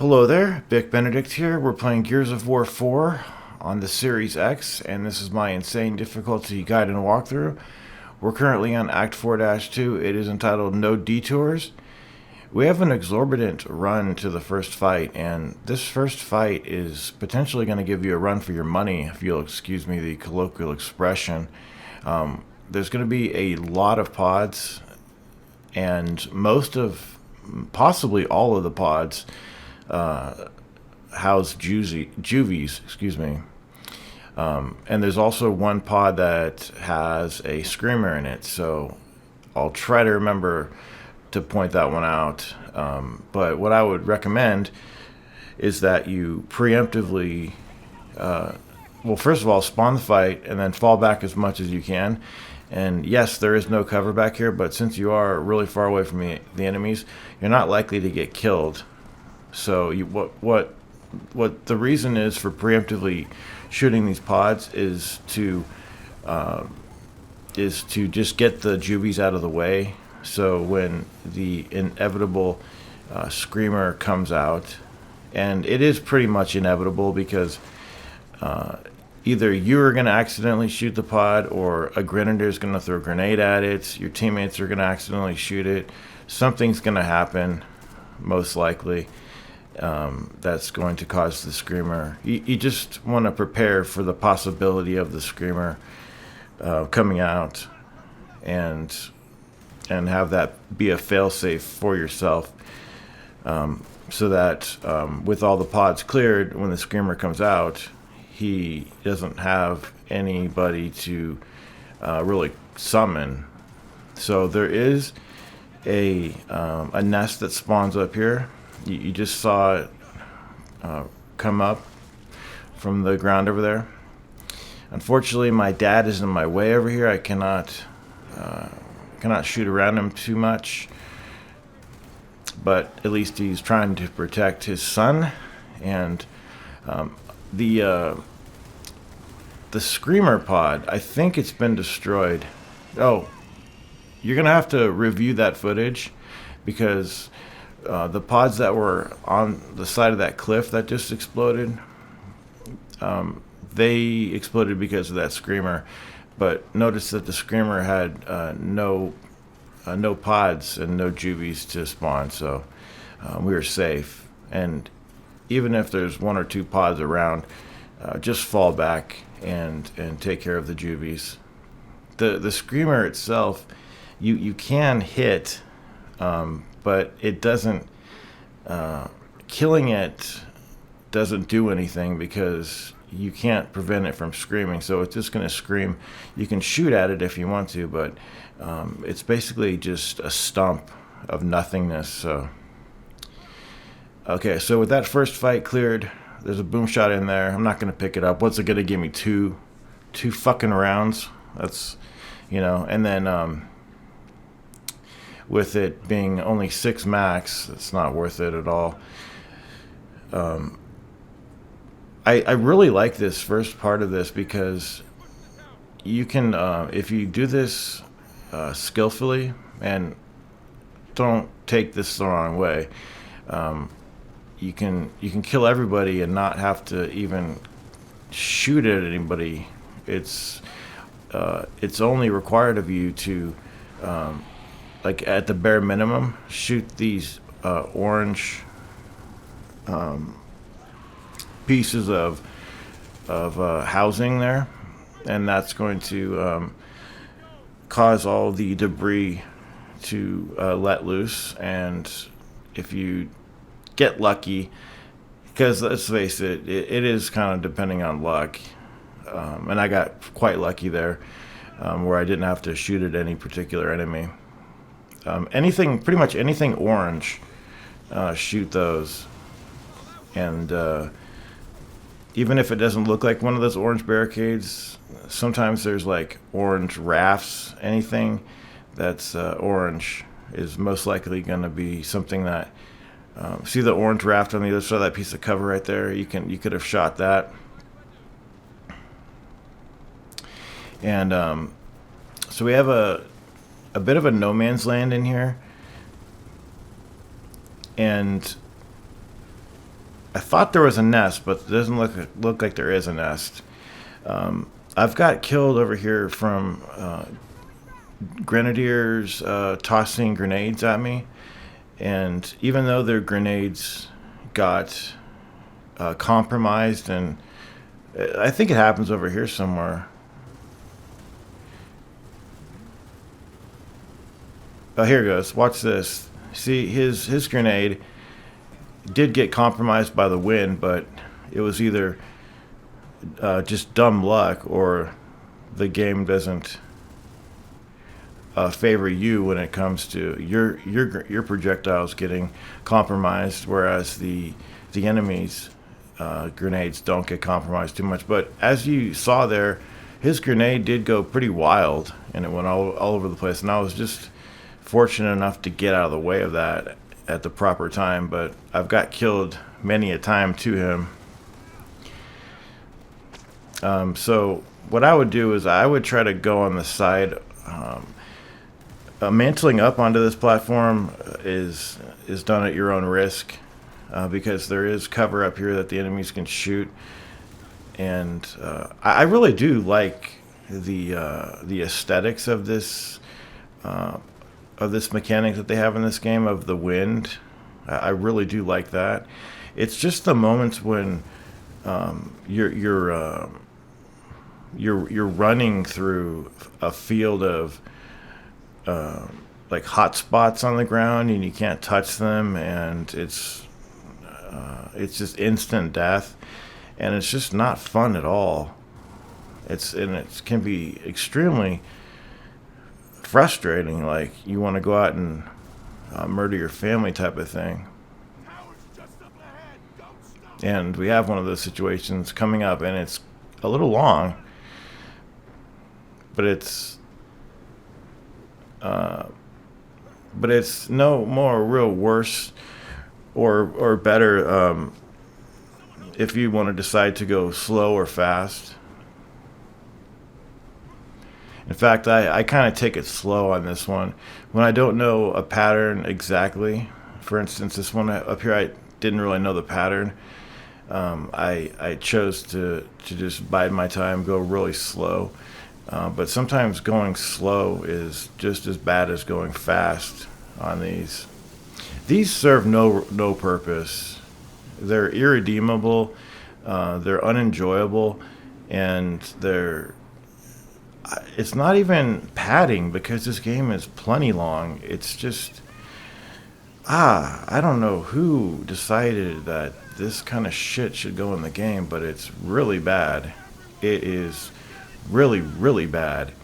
Hello there, Vic Benedict here. We're playing Gears of War 4 on the Series X, and this is my insane difficulty guide and walkthrough. We're currently on Act 4-2. It is entitled No Detours. We have an exorbitant run to the first fight, and this first fight is potentially going to give you a run for your money, if you'll excuse me the colloquial expression. There's going to be a lot of pods, and possibly all of the pods house juvies, excuse me. And there's also one pod that has a screamer in it, so I'll try to remember to point that one out. But what I would recommend is that you preemptively, first of all, spawn the fight and then fall back as much as you can. And yes, there is no cover back here, but since you are really far away from the enemies, you're not likely to get killed. So what the reason is for preemptively shooting these pods is to just get the juvies out of the way. So when the inevitable screamer comes out, and it is pretty much inevitable because either you're going to accidentally shoot the pod, or a grenadier is going to throw a grenade at it, your teammates are going to accidentally shoot it, something's going to happen, most likely, that's going to cause the screamer. You just want to prepare for the possibility of the screamer coming out, and have that be a failsafe for yourself, so that with all the pods cleared, when the screamer comes out, he doesn't have anybody to really summon. So there is a nest that spawns up here. You just saw it come up from the ground over there. Unfortunately, my dad is in my way over here. I cannot shoot around him too much, but at least he's trying to protect his son. And the screamer pod, I think it's been destroyed. Oh, you're gonna have to review that footage, because the pods that were on the side of that cliff that just exploded, they exploded because of that screamer. But notice that the screamer had no pods and no juvies to spawn, so we were safe. And even if there's one or two pods around, just fall back and take care of the juvies. The screamer itself, you can hit, but it doesn't. Killing it doesn't do anything because you can't prevent it from screaming. So it's just going to scream. You can shoot at it if you want to, but it's basically just a stump of nothingness. So okay, so with that first fight cleared, there's a boom shot in there. I'm not going to pick it up. What's it going to give me? Two fucking rounds? That's, and then with it being only 6 max, it's not worth it at all. I really like this first part of this, because you can, if you do this skillfully, and don't take this the wrong way, you can kill everybody and not have to even shoot at anybody. It's only required of you to, like at the bare minimum, shoot these orange pieces of housing there, and that's going to cause all the debris to let loose. And if you get lucky, because let's face it, it is kind of depending on luck, and I got quite lucky there, where I didn't have to shoot at any particular enemy. Pretty much anything orange, shoot those. And even if it doesn't look like one of those orange barricades, sometimes there's like orange rafts. Anything that's orange is most likely going to be something that, see the orange raft on the other side of that piece of cover right there? You could have shot that. And so we have a bit of a no man's land in here, and I thought there was a nest, but it doesn't look like there is a nest. I've got killed over here from grenadiers tossing grenades at me, and even though their grenades got compromised, and I think it happens over here somewhere. Oh, here it goes. Watch this. See, his grenade did get compromised by the wind, but it was either just dumb luck or the game doesn't favor you when it comes to your projectiles getting compromised, whereas the enemy's grenades don't get compromised too much. But as you saw there, his grenade did go pretty wild, and it went all over the place. And I was just fortunate enough to get out of the way of that at the proper time. But I've got killed many a time to him. So what I would do is I would try to go on the side. Mantling up onto this platform is done at your own risk, because there is cover up here that the enemies can shoot, and I really do like the aesthetics of this mechanic that they have in this game of the wind. I really do like that. It's just the moments when you're running through a field of like hot spots on the ground, and you can't touch them, and it's just instant death, and it's just not fun at all. It can be extremely frustrating. Like you want to go out and murder your family type of thing. And we have one of those situations coming up, and it's a little long, but it's no more real worse or better if you want to decide to go slow or fast. In fact, I kind of take it slow on this one. When I don't know a pattern exactly, for instance, this one up here, I didn't really know the pattern. I chose to just bide my time, go really slow. But sometimes going slow is just as bad as going fast on these. These serve no purpose. They're irredeemable. They're unenjoyable, and it's not even padding because this game is plenty long. It's just I don't know who decided that this kind of shit should go in the game, but it's really bad. It is really, really bad.